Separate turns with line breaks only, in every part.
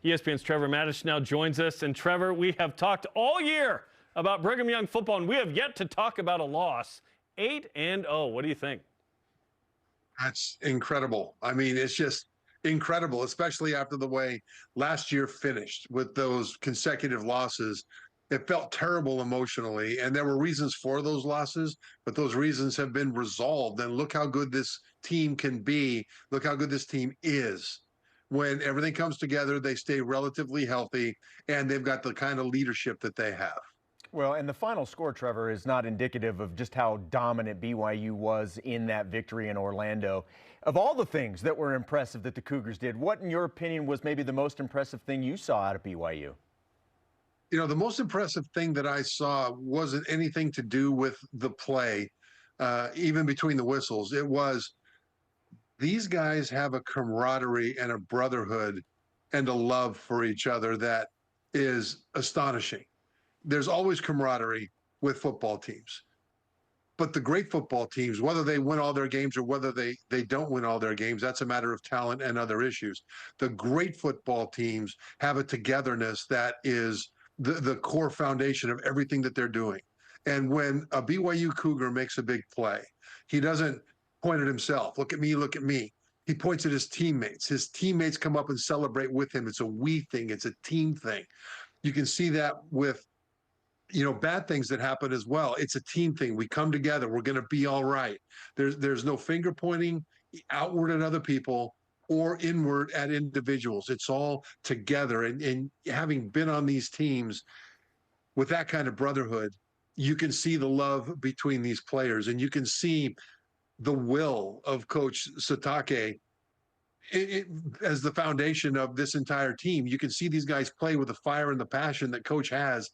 ESPN's Trevor Matich now joins us. And Trevor, we have talked all year about Brigham Young football, and we have yet to talk about a loss. 8-0. What do you think?
That's incredible. I mean, it's just incredible, especially after the way last year finished with those consecutive losses. It felt terrible emotionally, and there were reasons for those losses, but those reasons have been resolved. And look how good this team can be. Look how good this team is. When everything comes together, they stay relatively healthy, and they've got the kind of leadership that they have.
Well, and the final score, Trevor, is not indicative of just how dominant BYU was in that victory in Orlando. Of all the things that were impressive that the Cougars did, what, in your opinion, was maybe the most impressive thing you saw out of BYU?
You know, the most impressive thing that I saw wasn't anything to do with the play, even between the whistles. It was these guys have a camaraderie and a brotherhood and a love for each other that is astonishing. There's always camaraderie with football teams. But the great football teams, whether they win all their games or whether they don't win all their games, that's a matter of talent and other issues. The great football teams have a togetherness that is the core foundation of everything that they're doing. And when a BYU Cougar makes a big play, he doesn't point at himself. Look at me, look at me. He points at his teammates. His teammates come up and celebrate with him. It's a we thing. It's a team thing. You can see that with bad things that happen as well. It's a team thing. We come together. We're going to be all right. There's no finger pointing outward at other people or inward at individuals. It's all together. And having been on these teams with that kind of brotherhood, you can see the love between these players, and you can see the will of Coach Satake as the foundation of this entire team. You can see these guys play with the fire and the passion that Coach has.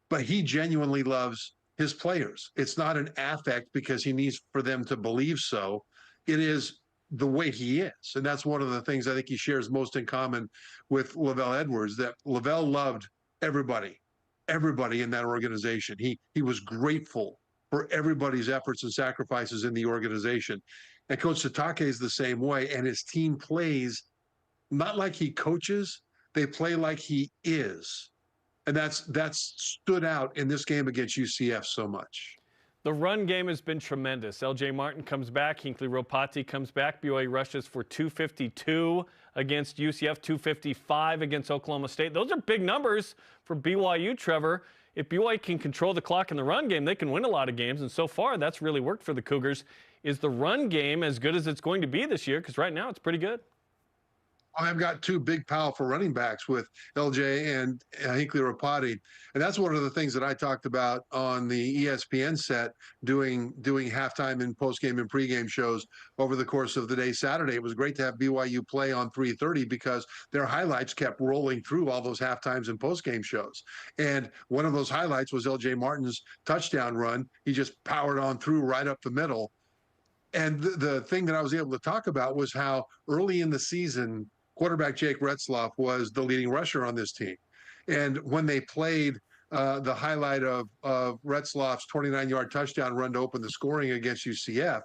But he genuinely loves his players. It's not an affect because he needs for them to believe so. It is the way he is. And that's one of the things I think he shares most in common with Lavelle Edwards, that Lavelle loved everybody in that organization. He was grateful for everybody's efforts and sacrifices in the organization. And Coach Satake is the same way. And his team plays not like he coaches, they play like he is. And that's stood out in this game against UCF so much.
The run game has been tremendous. LJ Martin comes back. Hinckley Ropati comes back. BYU rushes for 252 against UCF, 255 against Oklahoma State. Those are big numbers for BYU, Trevor. If BYU can control the clock in the run game, they can win a lot of games. And so far, that's really worked for the Cougars. Is the run game as good as it's going to be this year? Because right now, it's pretty good.
I've got two big, powerful running backs with LJ and Hinckley Ropati. And that's one of the things that I talked about on the ESPN set, doing halftime and postgame and pregame shows over the course of the day Saturday. It was great to have BYU play on 3:30 because their highlights kept rolling through all those halftimes and postgame shows. And one of those highlights was LJ Martin's touchdown run. He just powered on through right up the middle. And the thing that I was able to talk about was how early in the season, quarterback Jake Retzloff was the leading rusher on this team. And when they played the highlight of Retzloff's 29-yard touchdown run to open the scoring against UCF,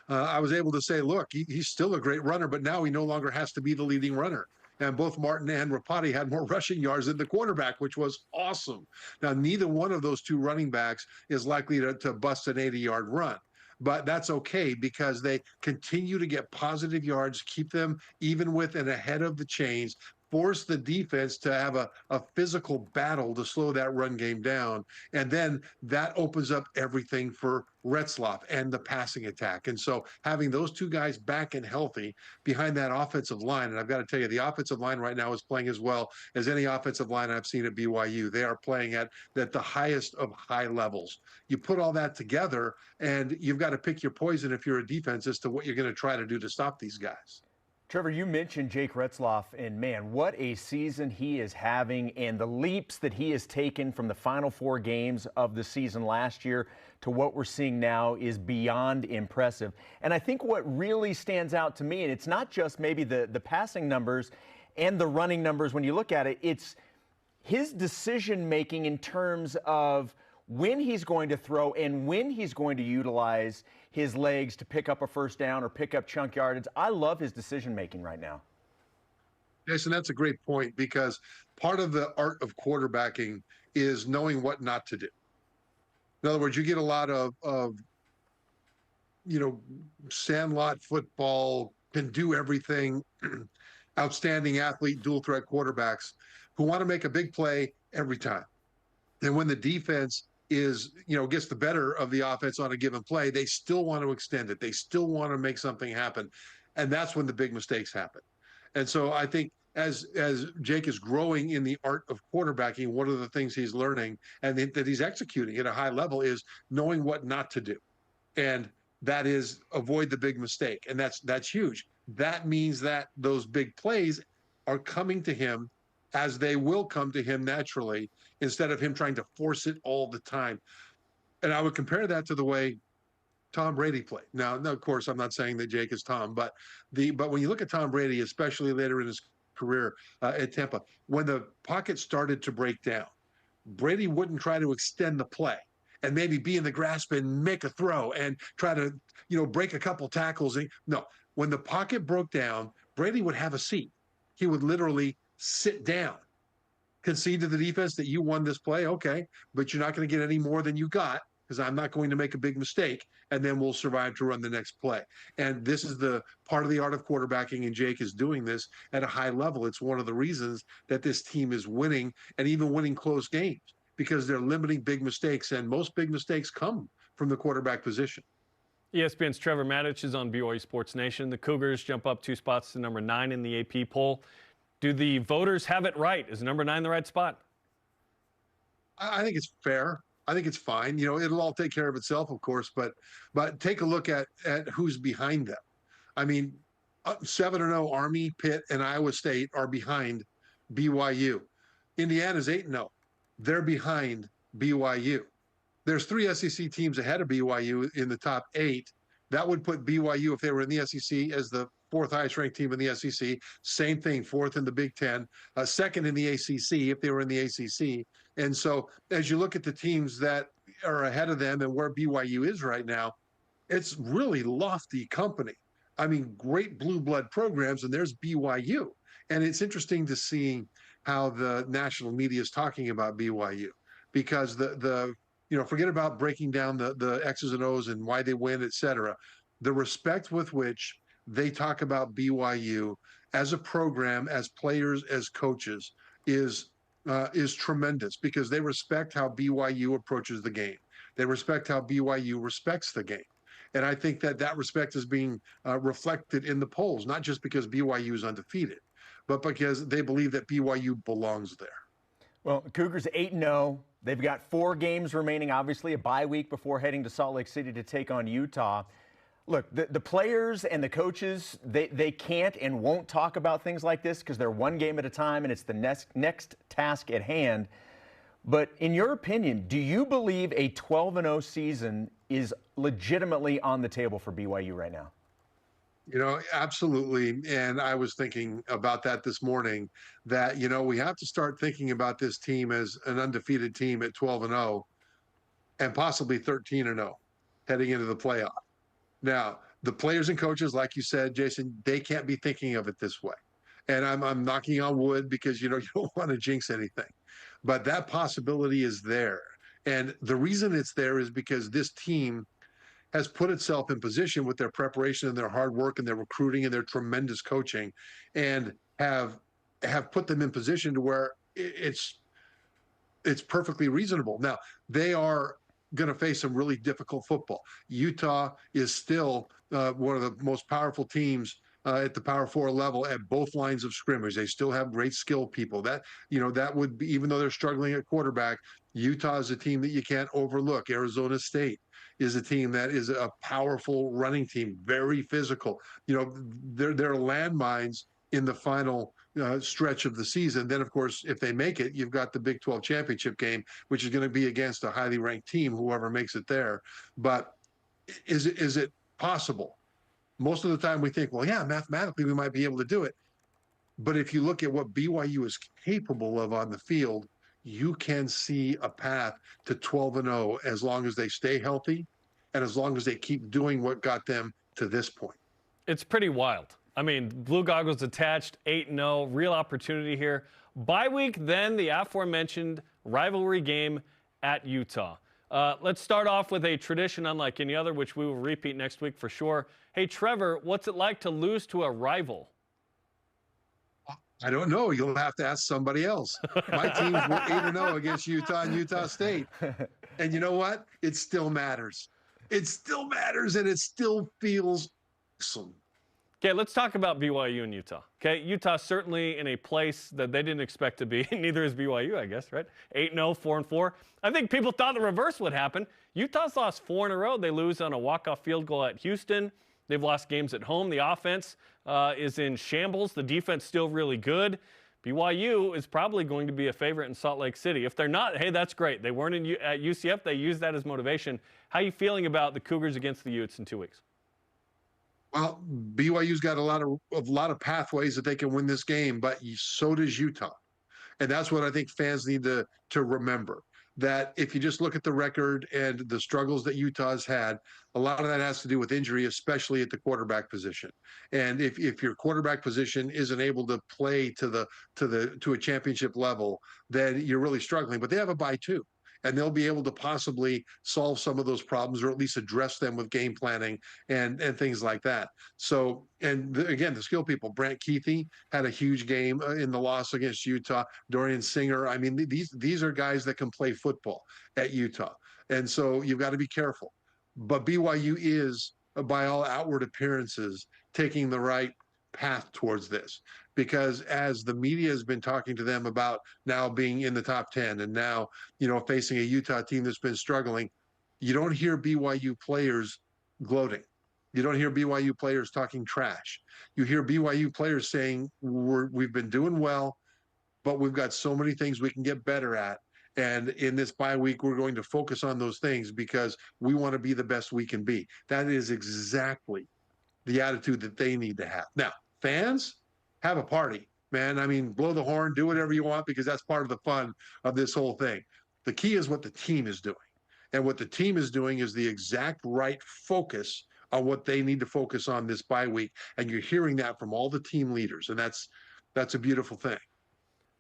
I was able to say, look, he's still a great runner, but now he no longer has to be the leading runner. And both Martin and Ropati had more rushing yards than the quarterback, which was awesome. Now, neither one of those two running backs is likely to bust an 80-yard run. But that's okay because they continue to get positive yards, keep them even with and ahead of the chains, force the defense to have a physical battle to slow that run game down. And then that opens up everything for Retzloff and the passing attack. And so having those two guys back and healthy behind that offensive line, and I've got to tell you, the offensive line right now is playing as well as any offensive line I've seen at BYU. They are playing at the highest of high levels. You put all that together, and you've got to pick your poison if you're a defense as to what you're going to try to do to stop these guys.
Trevor, you mentioned Jake Retzloff, and man, what a season he is having, and the leaps that he has taken from the final 4 games of the season last year to what we're seeing now is beyond impressive. And I think what really stands out to me, and it's not just maybe the passing numbers and the running numbers when you look at it, it's his decision-making in terms of when he's going to throw and when he's going to utilize his legs to pick up a first down or pick up chunk yardage. I love his decision-making right now.
Jason, that's a great point, because part of the art of quarterbacking is knowing what not to do. In other words, you get a lot of sandlot football, can do everything, outstanding athlete, dual threat quarterbacks who want to make a big play every time. And when the defense gets the better of the offense on a given play, they still want to extend it. They still want to make something happen. And that's when the big mistakes happen. And so I think as Jake is growing in the art of quarterbacking, one of the things he's learning and that he's executing at a high level is knowing what not to do. And that is avoid the big mistake. And that's huge. That means that those big plays are coming to him as they will come to him naturally, instead of him trying to force it all the time. And I would compare that to the way Tom Brady played. Now, of course, I'm not saying that Jake is Tom, but when you look at Tom Brady, especially later in his career at Tampa, when the pocket started to break down, Brady wouldn't try to extend the play and maybe be in the grasp and make a throw and try to, break a couple tackles. No, when the pocket broke down, Brady would have a seat. He would literally sit down, concede to the defense that you won this play, okay, but you're not going to get any more than you got, because I'm not going to make a big mistake, and then we'll survive to run the next play. And this is the part of the art of quarterbacking, and Jake is doing this at a high level. It's one of the reasons that this team is winning, and even winning close games, because they're limiting big mistakes, and most big mistakes come from the quarterback position.
ESPN's Trevor Matich is on BYU Sports Nation. The Cougars jump up 2 spots to number 9 in the AP poll. Do the voters have it right? Is number 9 the right spot?
I think it's fair. I think it's fine. It'll all take care of itself, of course, but take a look at who's behind them. I mean, 7-0 Army, Pitt, and Iowa State are behind BYU. Indiana's 8-0. They're behind BYU. There's 3 SEC teams ahead of BYU in the top 8. That would put BYU, if they were in the SEC, as the 4th highest ranked team in the SEC. Same thing, 4th in the Big Ten, 2nd in the ACC if they were in the ACC. And so as you look at the teams that are ahead of them and where BYU is right now, it's really lofty company. I mean, great blue blood programs, and there's BYU. And it's interesting to see how the national media is talking about BYU, because forget about breaking down the X's and O's and why they win, et cetera. The respect with which they talk about BYU as a program, as players, as coaches is tremendous, because they respect how BYU approaches the game. They respect how BYU respects the game. And I think that respect is being reflected in the polls, not just because BYU is undefeated, but because they believe that BYU belongs there.
Well, Cougars 8-0. They've got 4 games remaining, obviously a bye week before heading to Salt Lake City to take on Utah. Look, the players and the coaches, they can't and won't talk about things like this because they're one game at a time and it's the next task at hand. But in your opinion, do you believe a 12-0 season is legitimately on the table for BYU right now?
Absolutely. And I was thinking about that this morning, that, we have to start thinking about this team as an undefeated team at 12-0 and possibly 13-0 heading into the playoff. Now, the players and coaches, like you said, Jason, they can't be thinking of it this way. And I'm knocking on wood because, you don't want to jinx anything. But that possibility is there. And the reason it's there is because this team has put itself in position with their preparation and their hard work and their recruiting and their tremendous coaching, and have put them in position to where it's perfectly reasonable. Now, they are going to face some really difficult football. Utah is still one of the most powerful teams at the Power 4 level at both lines of scrimmage. They still have great skilled people. That would be, even though they're struggling at quarterback, Utah is a team that you can't overlook. Arizona State is a team that is a powerful running team, very physical. They're landmines in the final stretch of the season. Then, of course, if they make it, you've got the Big 12 championship game, which is going to be against a highly ranked team, whoever makes it there. But is it possible? Most of the time we think, well, yeah, mathematically we might be able to do it. But if you look at what BYU is capable of on the field, you can see a path to 12-0 as long as they stay healthy and as long as they keep doing what got them to this point.
It's pretty wild. I mean, blue goggles attached, 8-0, real opportunity here. Bye week, then the aforementioned rivalry game at Utah. Let's start off with a tradition unlike any other, which we will repeat next week for sure. Hey, Trevor, what's it like to lose to a rival?
I don't know. You'll have to ask somebody else. My teams were 8-0 against Utah and Utah State. And you know what? It still matters. It still matters, and it still feels awesome.
Okay, let's talk about BYU and Utah. Okay, Utah certainly in a place that they didn't expect to be. Neither is BYU, I guess, right? 8-0, 4-4. I think people thought the reverse would happen. Utah's lost 4 in a row. They lose on a walk-off field goal at Houston. They've lost games at home. The offense is in shambles. The defense still really good. BYU is probably going to be a favorite in Salt Lake City. If they're not, hey, that's great. They weren't at UCF. They used that as motivation. How are you feeling about the Cougars against the Utes in 2 weeks?
Well, BYU's got a lot of pathways that they can win this game, but so does Utah. And that's what I think fans need to remember. That if you just look at the record and the struggles that Utah's had, a lot of that has to do with injury, especially at the quarterback position. And if your quarterback position isn't able to play to a championship level, then you're really struggling. But they have a bye too, and they'll be able to possibly solve some of those problems, or at least address them with game planning and things like that. So, and again, the skill people, Brant Keithy had a huge game in the loss against Utah. Dorian Singer. I mean, these are guys that can play football at Utah. And so you've got to be careful. But BYU is, by all outward appearances, taking the right path towards this. Because as the media has been talking to them about now being in the top 10 and now, facing a Utah team that's been struggling, you don't hear BYU players gloating. You don't hear BYU players talking trash. You hear BYU players saying, we've been doing well, but we've got so many things we can get better at. And in this bye week, we're going to focus on those things because we want to be the best we can be. That is exactly the attitude that they need to have. Now, fans, have a party, man. I mean, blow the horn, do whatever you want, because that's part of the fun of this whole thing. The key is what the team is doing. And what the team is doing is the exact right focus on what they need to focus on this bye week. And you're hearing that from all the team leaders. And that's a beautiful thing.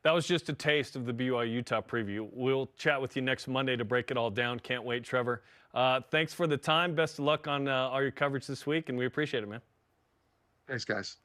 That was just a taste of the BYU-Utah preview. We'll chat with you next Monday to break it all down. Can't wait, Trevor. Thanks for the time. Best of luck on all your coverage this week, and we appreciate it, man.
Thanks, guys.